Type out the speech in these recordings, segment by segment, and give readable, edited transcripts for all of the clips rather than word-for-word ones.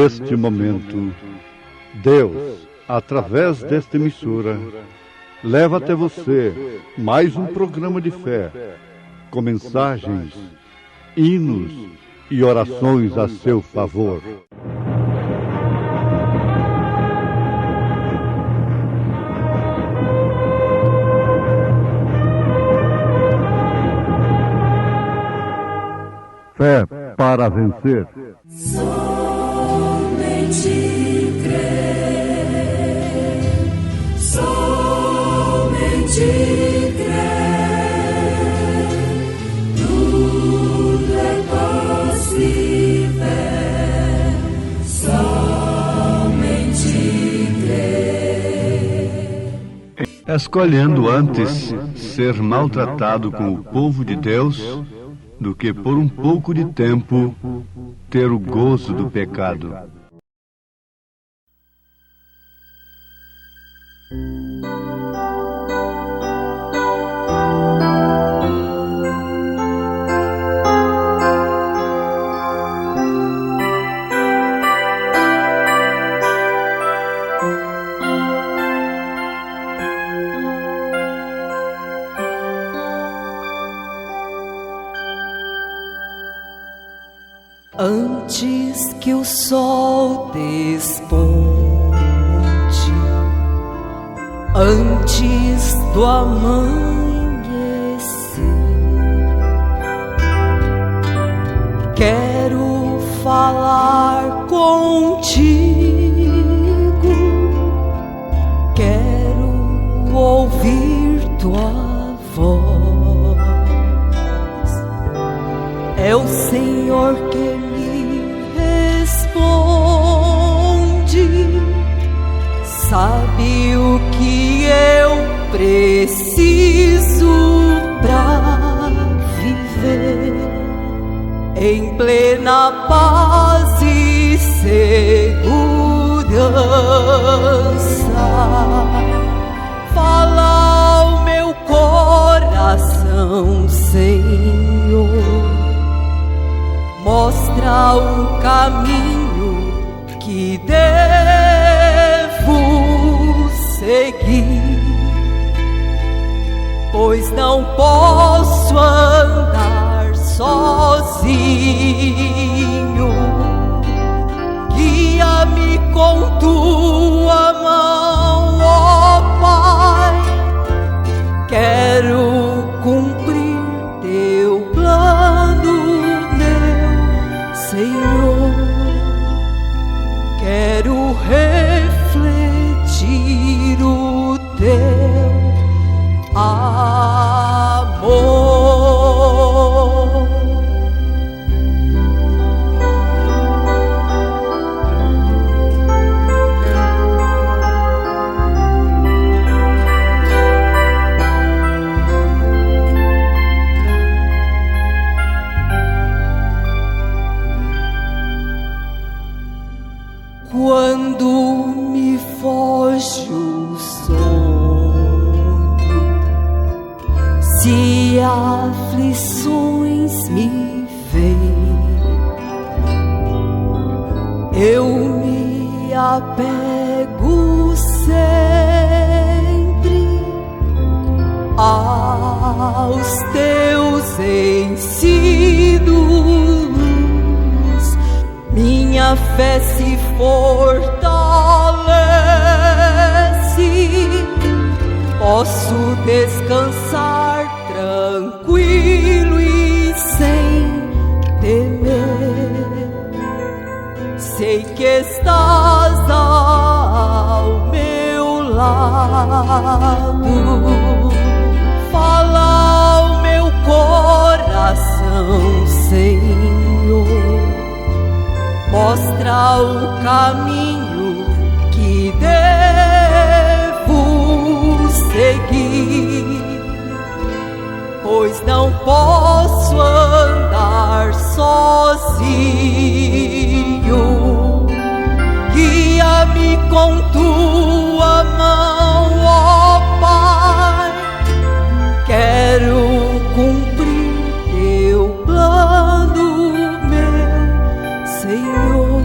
neste momento, Deus, através desta emissora, leva até você mais um programa de fé, com mensagens, hinos e orações a seu favor. Fé para vencer. Somente crer, somente crer, tudo é possível, somente crer. Escolhendo antes ser maltratado com o povo de Deus do que por um pouco de tempo ter o gozo do pecado. Antes que o sol desponte, antes do amanhecer, quero falar contigo, quero ouvir tua voz. É o Senhor que me responde, sabe o que eu preciso pra viver em plena paz e segurança. Fala ao meu coração, Senhor, mostra o caminho que devo seguir, pois não posso andar sozinho. Guia-me com tua mão, ó Pai, quero cumprir teu plano, Senhor, quero refletir o teu amor. Quando me foge o sonho, se aflições me vêm, eu me apego sempre aos teus ensinos. Minha fé se fortalece, posso descansar tranquilo e sem temer. Sei que estás ao meu lado, fala ao meu coração, Senhor, mostra o caminho que devo seguir, pois não posso andar sozinho. Guia-me com tua mão, ó Pai, quero cumprir teu plano, meu Senhor.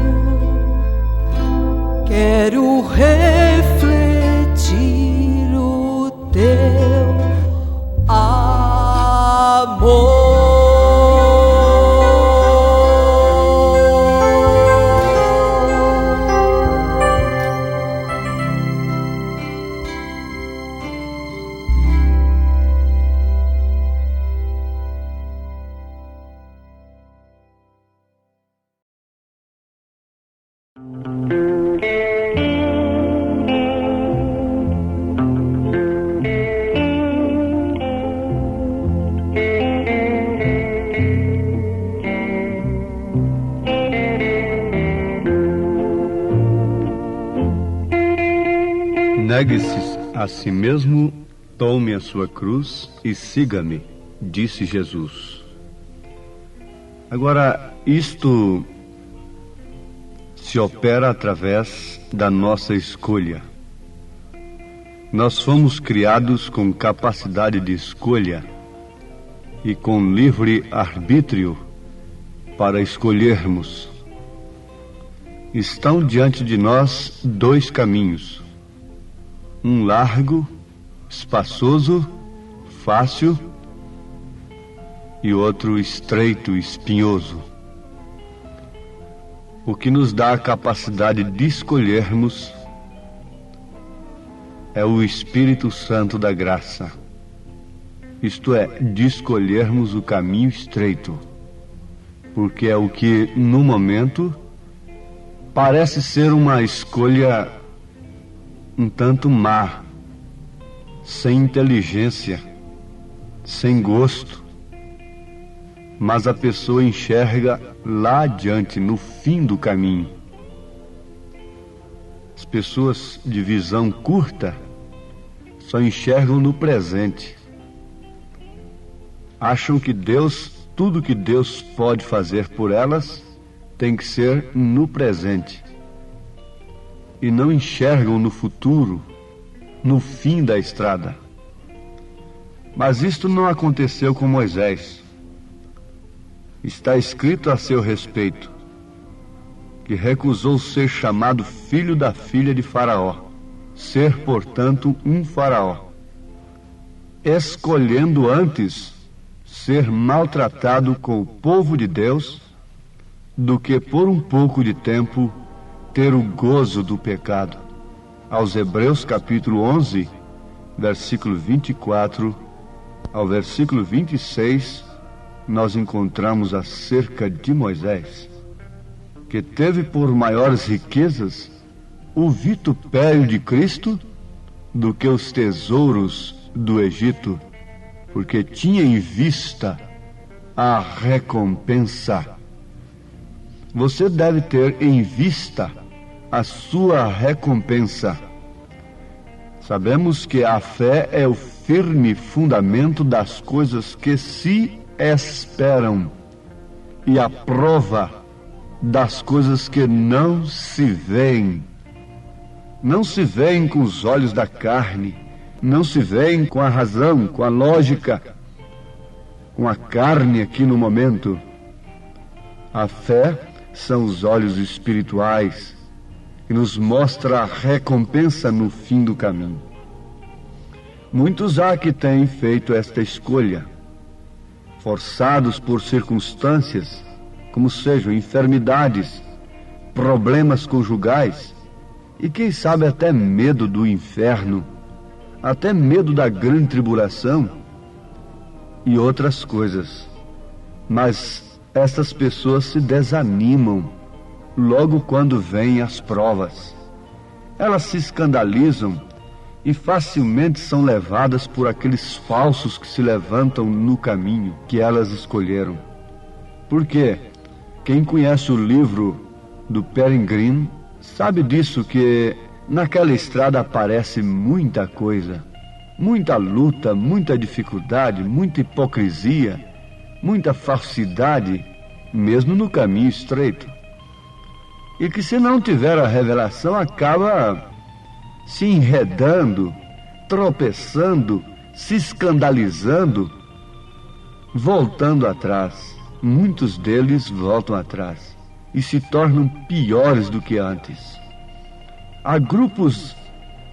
Negue-se a si mesmo, tome a sua cruz e siga-me, disse Jesus. Agora, isto se opera através da nossa escolha. Nós fomos criados com capacidade de escolha e com livre arbítrio para escolhermos. Estão diante de nós dois caminhos, um largo, espaçoso, fácil, e outro estreito, espinhoso. O que nos dá a capacidade de escolhermos é o Espírito Santo da graça, isto é, de escolhermos o caminho estreito, porque é o que, no momento, parece ser uma escolha um tanto má, sem inteligência, sem gosto, mas a pessoa enxerga lá adiante, no fim do caminho. As pessoas de visão curta só enxergam no presente. Acham que tudo que Deus pode fazer por elas tem que ser no presente. E não enxergam no futuro, no fim da estrada. Mas isto não aconteceu com Moisés. Está escrito a seu respeito que recusou ser chamado filho da filha de Faraó, ser, portanto, um faraó, escolhendo antes ser maltratado com o povo de Deus do que por um pouco de tempo ter o gozo do pecado. Aos Hebreus capítulo 11, versículo 24 ao versículo 26, nós encontramos acerca de Moisés, que teve por maiores riquezas o vitupério de Cristo do que os tesouros do Egito, porque tinha em vista a recompensa. Você deve ter em vista a sua recompensa. Sabemos que a fé é o firme fundamento das coisas que se esperam e a prova das coisas que não se veem. Não se veem com os olhos da carne, não se veem com a razão, com a lógica, com a carne aqui no momento. A fé são os olhos espirituais que nos mostra a recompensa no fim do caminho. Muitos há que têm feito esta escolha, forçados por circunstâncias, como sejam enfermidades, problemas conjugais e quem sabe até medo do inferno, até medo da grande tribulação e outras coisas. Mas essas pessoas se desanimam logo quando vêm as provas. Elas se escandalizam e facilmente são levadas por aqueles falsos que se levantam no caminho que elas escolheram. Por quê? Quem conhece o livro do Peregrine sabe disso, que naquela estrada aparece muita coisa, muita luta, muita dificuldade, muita hipocrisia, muita falsidade, mesmo no caminho estreito. E que se não tiver a revelação, acaba se enredando, tropeçando, se escandalizando, voltando atrás. Muitos deles voltam atrás e se tornam piores do que antes. Há grupos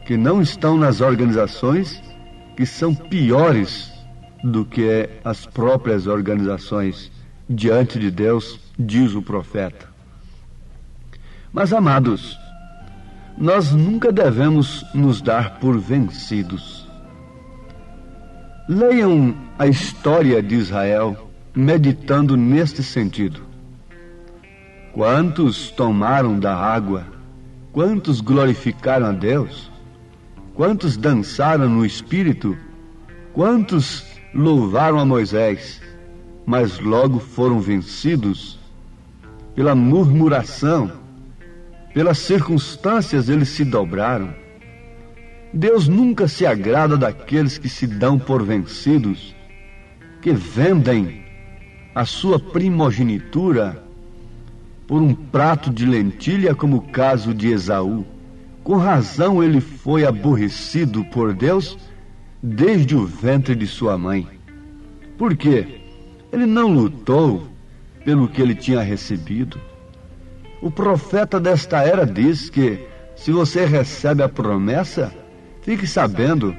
que não estão nas organizações que são piores do que as próprias organizações diante de Deus, diz o profeta. Mas, amados, nós nunca devemos nos dar por vencidos. Leiam a história de Israel meditando neste sentido. Quantos tomaram da água? Quantos glorificaram a Deus? Quantos dançaram no Espírito? Quantos louvaram a Moisés? Mas logo foram vencidos pela murmuração, pelas circunstâncias eles se dobraram. Deus nunca se agrada daqueles que se dão por vencidos, que vendem a sua primogenitura por um prato de lentilha, como o caso de Esaú. Com razão ele foi aborrecido por Deus desde o ventre de sua mãe. Por quê? Ele não lutou pelo que ele tinha recebido. O profeta desta era diz que se você recebe a promessa, fique sabendo,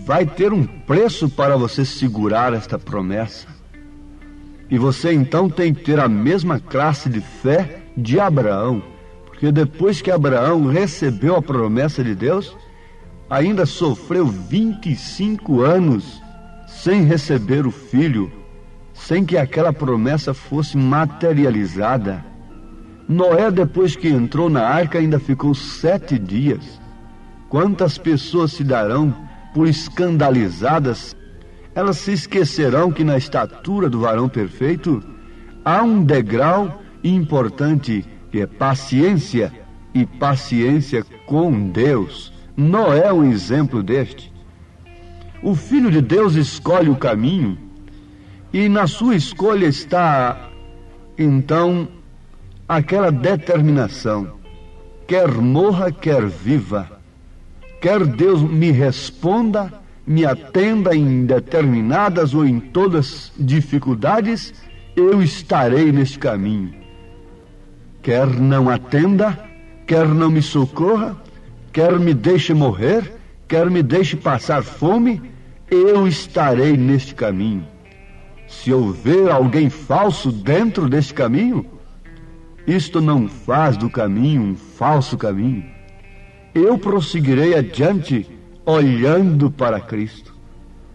vai ter um preço para você segurar esta promessa. E você então tem que ter a mesma classe de fé de Abraão, porque depois que Abraão recebeu a promessa de Deus, ainda sofreu 25 anos sem receber o filho, sem que aquela promessa fosse materializada. Noé, depois que entrou na arca, ainda ficou 7 dias. Quantas pessoas se darão por escandalizadas? Elas se esquecerão que na estatura do varão perfeito há um degrau importante, que é paciência, e paciência com Deus. Noé é um exemplo deste. O Filho de Deus escolhe o caminho, e na sua escolha está, então, aquela determinação. Quer morra, quer viva. Quer Deus me responda, me atenda em determinadas ou em todas dificuldades, eu estarei neste caminho. Quer não atenda, quer não me socorra, quer me deixe morrer, quer me deixe passar fome, eu estarei neste caminho. Se houver alguém falso dentro deste caminho, isto não faz do caminho um falso caminho. Eu prosseguirei adiante olhando para Cristo.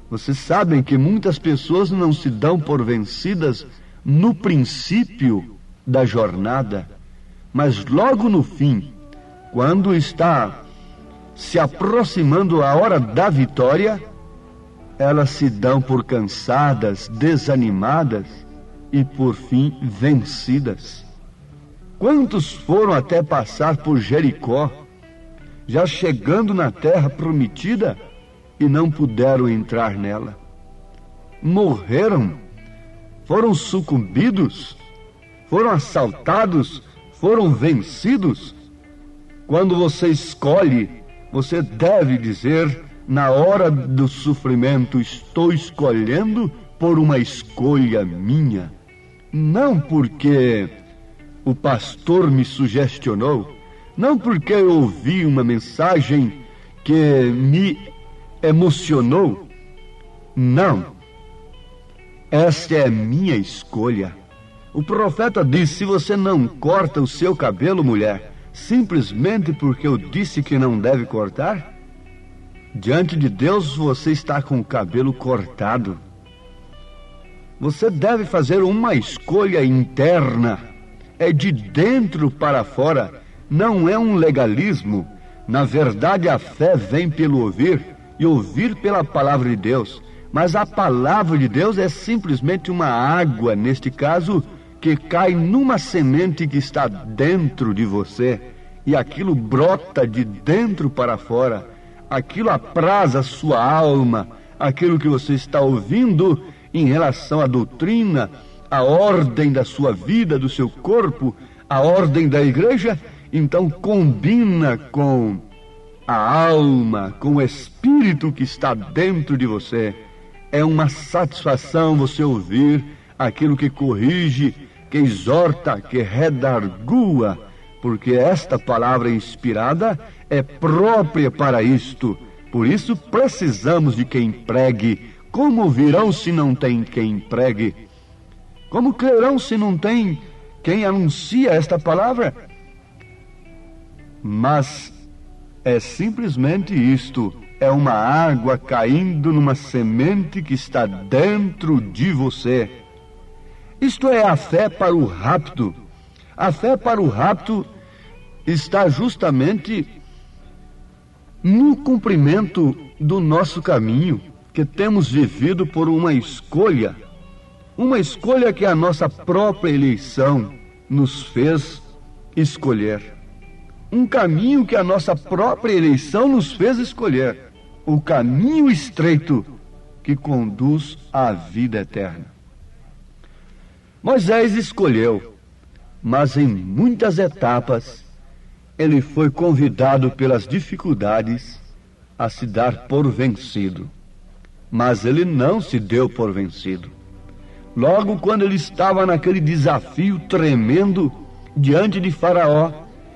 Vocês sabem que muitas pessoas não se dão por vencidas no princípio da jornada, mas logo no fim, quando está se aproximando a hora da vitória, elas se dão por cansadas, desanimadas e por fim vencidas. Quantos foram até passar por Jericó, já chegando na terra prometida, e não puderam entrar nela? Morreram, foram sucumbidos, foram assaltados, foram vencidos. Quando você escolhe, você deve dizer, na hora do sofrimento, estou escolhendo por uma escolha minha. Não porque o pastor me sugestionou, não porque eu ouvi uma mensagem que me emocionou. Não. Esta é a minha escolha. O profeta diz: se você não corta o seu cabelo, mulher, simplesmente porque eu disse que não deve cortar, diante de Deus você está com o cabelo cortado. Você deve fazer uma escolha interna. É de dentro para fora. Não é um legalismo. Na verdade, a fé vem pelo ouvir, e ouvir pela palavra de Deus. Mas a palavra de Deus é simplesmente uma água, neste caso, que cai numa semente que está dentro de você, e aquilo brota de dentro para fora. Aquilo apraz a sua alma, aquilo que você está ouvindo em relação à doutrina, à ordem da sua vida, do seu corpo, a ordem da igreja, então combina com a alma, com o espírito que está dentro de você. É uma satisfação você ouvir aquilo que corrige, que exorta, que redargua, porque esta palavra inspirada é própria para isto. Por isso precisamos de quem pregue. Como ouvirão se não tem quem pregue? Como crerão se não tem quem anuncia esta palavra? Mas é simplesmente isto. É uma água caindo numa semente que está dentro de você. Isto é a fé para o rapto. A fé para o rapto está justamente no cumprimento do nosso caminho, que temos vivido por uma escolha que a nossa própria eleição nos fez escolher. um caminho que a nossa própria eleição nos fez escolher, o caminho estreito que conduz à vida eterna. Moisés escolheu, mas em muitas etapas ele foi convidado pelas dificuldades a se dar por vencido. Mas ele não se deu por vencido. Logo quando ele estava naquele desafio tremendo diante de Faraó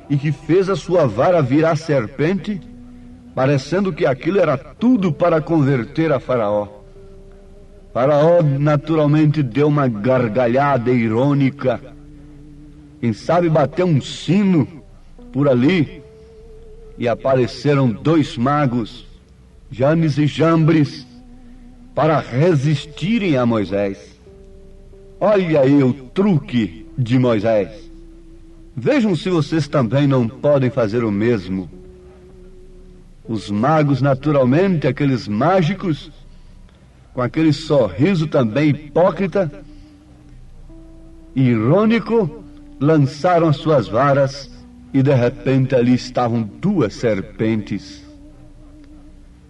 e que fez a sua vara virar serpente, parecendo que aquilo era tudo para converter a Faraó. Faraó naturalmente deu uma gargalhada irônica. Quem sabe bateu um sino por ali e apareceram 2 magos, Janes e Jambres, para resistirem a Moisés. Olha aí o truque de Moisés. Vejam se vocês também não podem fazer o mesmo. Os magos, naturalmente, aqueles mágicos, com aquele sorriso também hipócrita, irônico, lançaram as suas varas e de repente ali estavam 2 serpentes.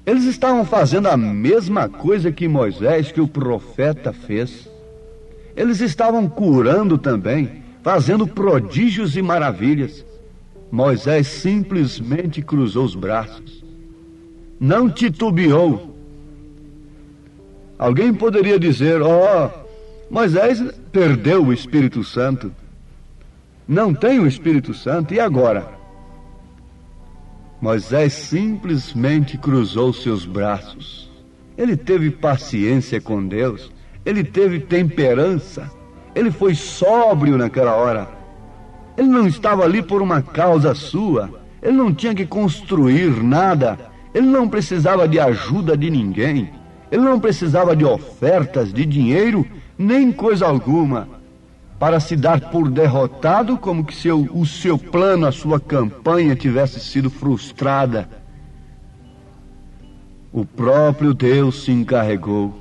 Eles estavam fazendo a mesma coisa que Moisés, que o profeta fez. Eles estavam curando também, fazendo prodígios e maravilhas. Moisés simplesmente cruzou os braços, não titubeou. Alguém poderia dizer: Moisés perdeu o Espírito Santo, não tem o Espírito Santo, e agora? Moisés simplesmente cruzou seus braços. Ele teve paciência com Deus, ele teve temperança, ele foi sóbrio naquela hora. Ele não estava ali por uma causa sua, ele não tinha que construir nada, ele não precisava de ajuda de ninguém, ele não precisava de ofertas, de dinheiro, nem coisa alguma, para se dar por derrotado, como que o seu plano, a sua campanha tivesse sido frustrada. O próprio Deus se encarregou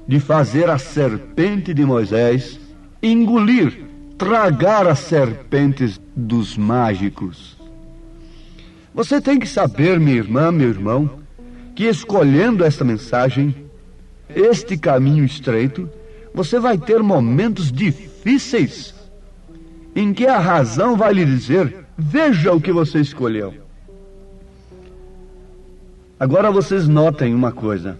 de fazer a serpente de Moisés engolir, tragar as serpentes dos mágicos. Você tem que saber, minha irmã, meu irmão, que escolhendo esta mensagem, este caminho estreito, você vai ter momentos difíceis em que a razão vai lhe dizer: veja o que você escolheu. Agora vocês notem uma coisa,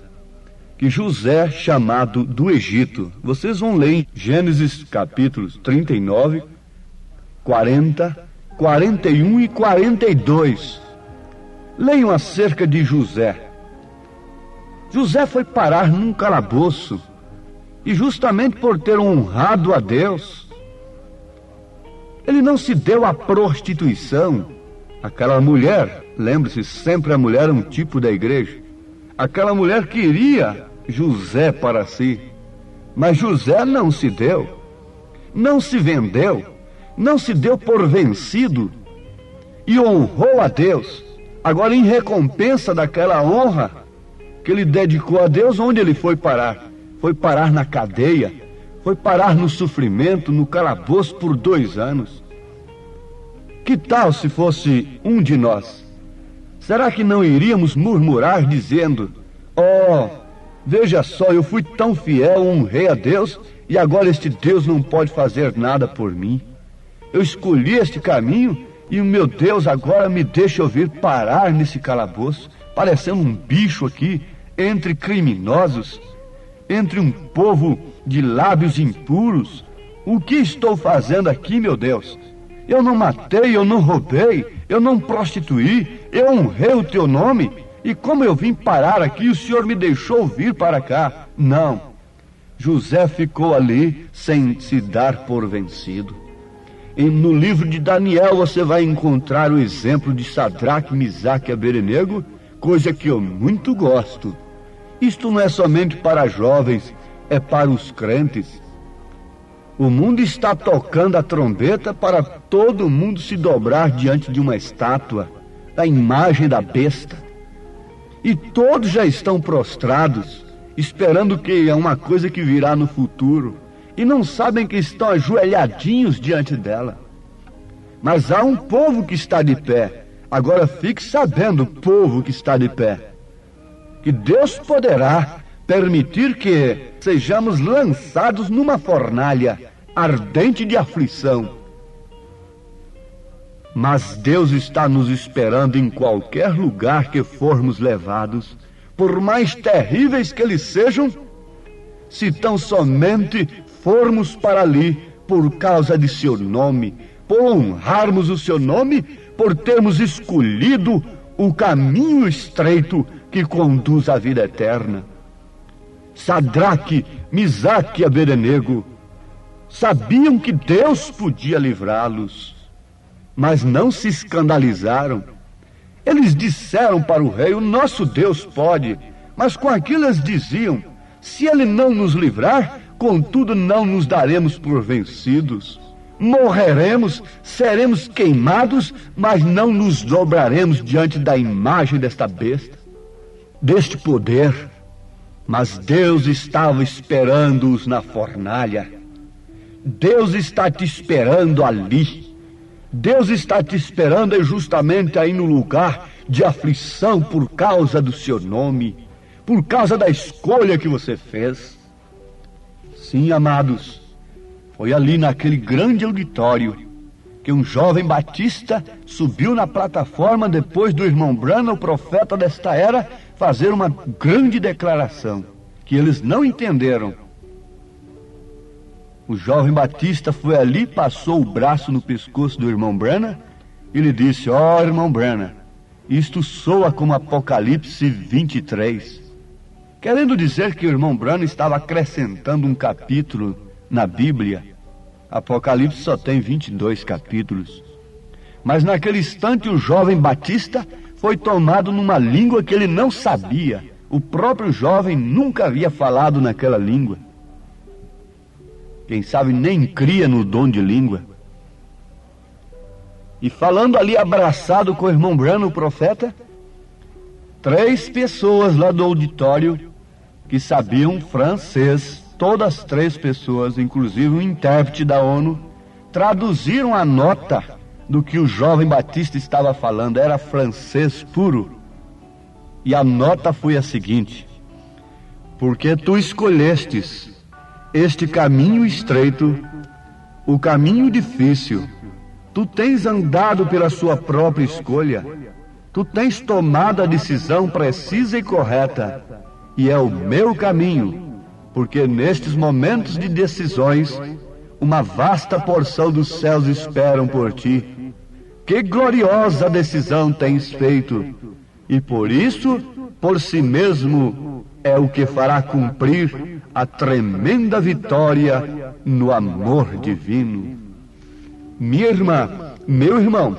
que José, chamado do Egito, vocês vão ler em Gênesis capítulos 39, 40, 41 e 42. Leiam acerca de José. José foi parar num calabouço, e justamente por ter honrado a Deus, ele não se deu à prostituição. Aquela mulher, lembre-se, sempre a mulher é um tipo da igreja. Aquela mulher queria José para si, mas José não se deu, não se vendeu, não se deu por vencido e honrou a Deus. Agora, em recompensa daquela honra que ele dedicou a Deus, onde ele foi parar? Foi parar na cadeia, foi parar no sofrimento, no calabouço por 2 anos. Que tal se fosse um de nós? Será que não iríamos murmurar dizendo: veja só, eu fui tão fiel, honrei a Deus, e agora este Deus não pode fazer nada por mim. Eu escolhi este caminho e o meu Deus agora me deixa eu vir parar nesse calabouço, parecendo um bicho aqui, entre criminosos, entre um povo de lábios impuros. O que estou fazendo aqui, meu Deus? Eu não matei, eu não roubei, eu não prostituí, eu honrei o teu nome. E como eu vim parar aqui, o Senhor me deixou vir para cá? Não. José ficou ali sem se dar por vencido. E no livro de Daniel você vai encontrar o exemplo de Sadraque, Misaque e Abednego, coisa que eu muito gosto. Isto não é somente para jovens, é para os crentes. O mundo está tocando a trombeta para todo mundo se dobrar diante de uma estátua, da imagem da besta. E todos já estão prostrados, esperando que é uma coisa que virá no futuro, e não sabem que estão ajoelhadinhos diante dela. mas há um povo que está de pé. Agora fique sabendo, povo que está de pé, que Deus poderá permitir que sejamos lançados numa fornalha ardente de aflição. Mas Deus está nos esperando em qualquer lugar que formos levados, por mais terríveis que eles sejam, se tão somente formos para ali por causa de seu nome, por honrarmos o seu nome, por termos escolhido o caminho estreito que conduz à vida eterna. Sadraque, Misaque e Abednego sabiam que Deus podia livrá-los, mas não se escandalizaram. Eles disseram para o rei: o nosso Deus pode. Mas com aquilo eles diziam: se ele não nos livrar, contudo não nos daremos por vencidos. Morreremos, seremos queimados, mas não nos dobraremos diante da imagem desta besta, deste poder. Mas Deus estava esperando-os na fornalha. Deus está te esperando ali. Deus está te esperando justamente aí no lugar de aflição por causa do seu nome, por causa da escolha que você fez. Sim, amados, foi ali naquele grande auditório que um jovem batista subiu na plataforma depois do irmão Branham, o profeta desta era, fazer uma grande declaração que eles não entenderam. O jovem batista foi ali, passou o braço no pescoço do irmão Branham e lhe disse: ó, irmão Branham, isto soa como Apocalipse 23. Querendo dizer que o irmão Branham estava acrescentando um capítulo na Bíblia. Apocalipse só tem 22 capítulos. Mas naquele instante o jovem batista foi tomado numa língua que ele não sabia. O próprio jovem nunca havia falado naquela língua. Quem sabe nem cria no dom de língua. E falando ali abraçado com o irmão Branham, o profeta, 3 pessoas lá do auditório que sabiam francês, todas 3 pessoas, inclusive um intérprete da ONU, traduziram a nota do que o jovem batista estava falando. Era francês puro. E a nota foi a seguinte: porque tu escolhestes este caminho estreito, o caminho difícil, tu tens andado pela sua própria escolha, tu tens tomado a decisão precisa e correta, e é o meu caminho, porque nestes momentos de decisões, uma vasta porção dos céus esperam por ti. Que gloriosa decisão tens feito, e por isso, por si mesmo, é o que fará cumprir a tremenda vitória no amor divino. Minha irmã, meu irmão,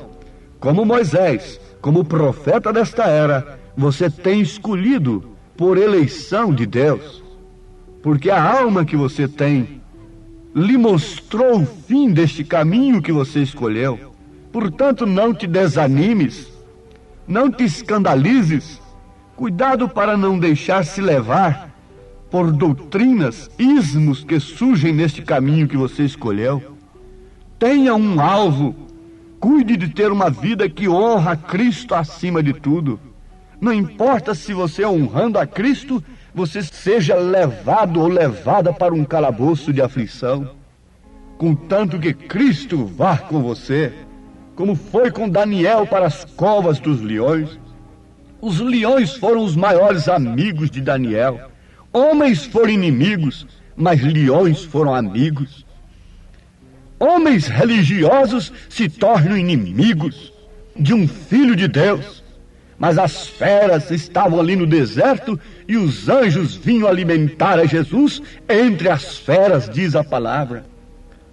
como Moisés, como profeta desta era, você tem escolhido por eleição de Deus, porque a alma que você tem lhe mostrou o fim deste caminho que você escolheu. Portanto, não te desanimes, não te escandalizes. Cuidado para não deixar-se levar por doutrinas, ismos que surgem neste caminho que você escolheu. Tenha um alvo. Cuide de ter uma vida que honra a Cristo acima de tudo. Não importa se você, honrando a Cristo, você seja levado ou levada para um calabouço de aflição. Contanto que Cristo vá com você, como foi com Daniel para as covas dos leões. Os leões foram os maiores amigos de Daniel. Homens foram inimigos, mas leões foram amigos. Homens religiosos se tornam inimigos de um filho de Deus. Mas as feras estavam ali no deserto e os anjos vinham alimentar a Jesus entre as feras, diz a palavra.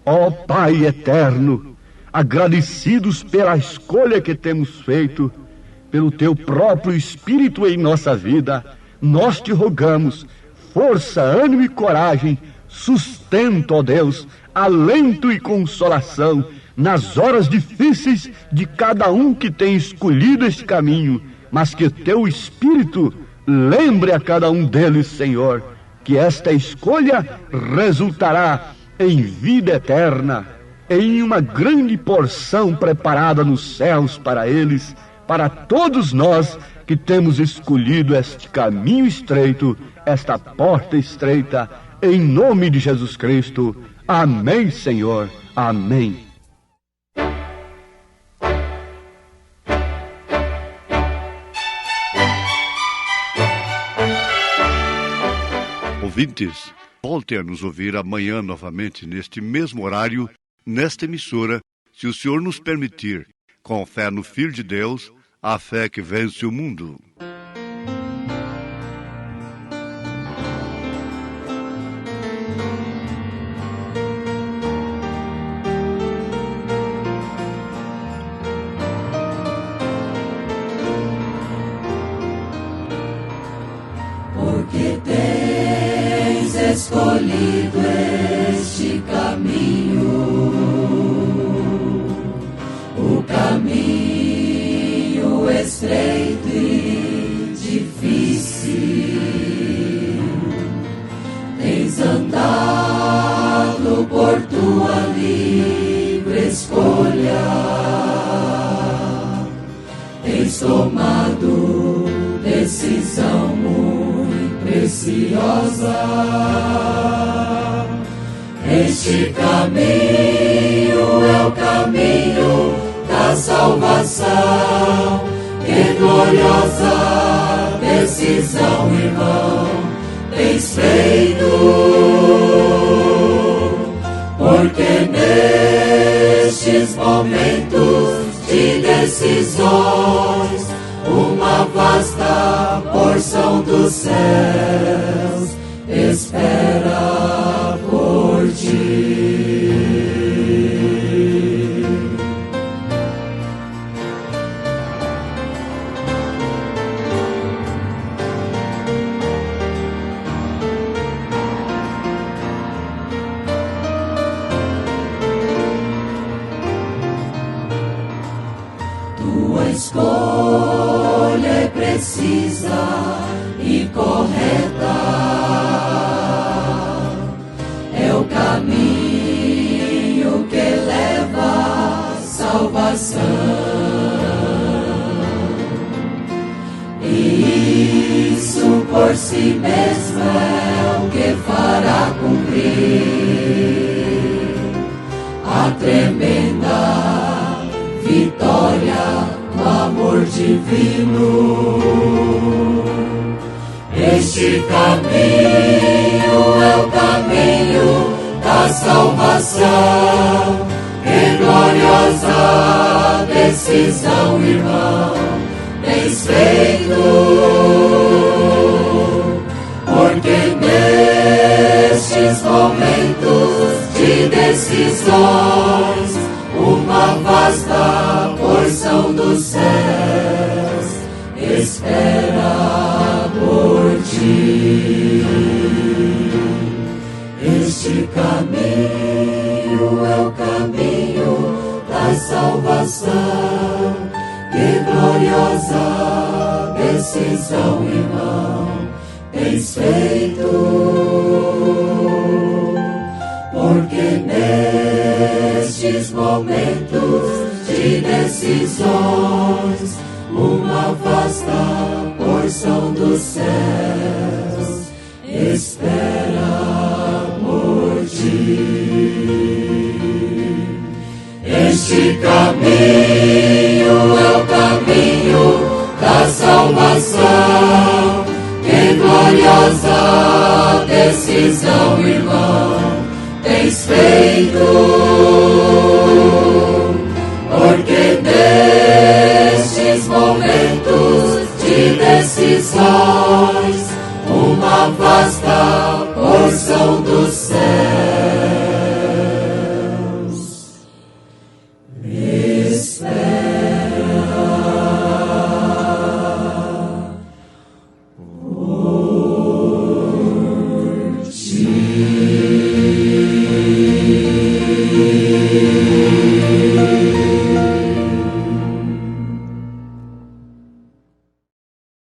Ó Pai eterno, agradecidos pela escolha que temos feito, pelo teu próprio Espírito em nossa vida, nós te rogamos força, ânimo e coragem, sustento, ó Deus, alento e consolação nas horas difíceis de cada um que tem escolhido este caminho, mas que teu Espírito lembre a cada um deles, Senhor, que esta escolha resultará em vida eterna. em uma grande porção preparada nos céus para eles, para todos nós que temos escolhido este caminho estreito, esta porta estreita, em nome de Jesus Cristo. Amém, Senhor. Amém. Ouvintes, volte a nos ouvir amanhã novamente, neste mesmo horário, nesta emissora, se o Senhor nos permitir, com fé no Filho de Deus, a fé que vence o mundo. Porque tens escolhido este caminho, o caminho estreito e difícil. Tens andado por tua livre escolha, tens tomado decisão muito preciosa. Este caminho é o caminho da salvação. Que gloriosa decisão, irmão, tens feito, porque nestes momentos de decisões, uma vasta porção dos céus espera por ti. Tua escolha é precisa e correta, é o caminho que leva à salvação, e isso por si mesmo é o que fará cumprir a tremenda vitória do amor divino. Este caminho é o caminho da salvação. Que gloriosa decisão, irmão, tens feito, porque nestes momentos de decisões, uma vasta porção dos céus espera por ti. Este caminho é o caminho da salvação. Que gloriosa decisão, irmão, tens feito, porque nestes momentos de decisões, uma vasta porção dos céus espera por ti. Este caminho é o caminho da salvação. Que gloriosa decisão, irmão, tens feito, porque nestes momentos de decisões, uma vasta porção do céu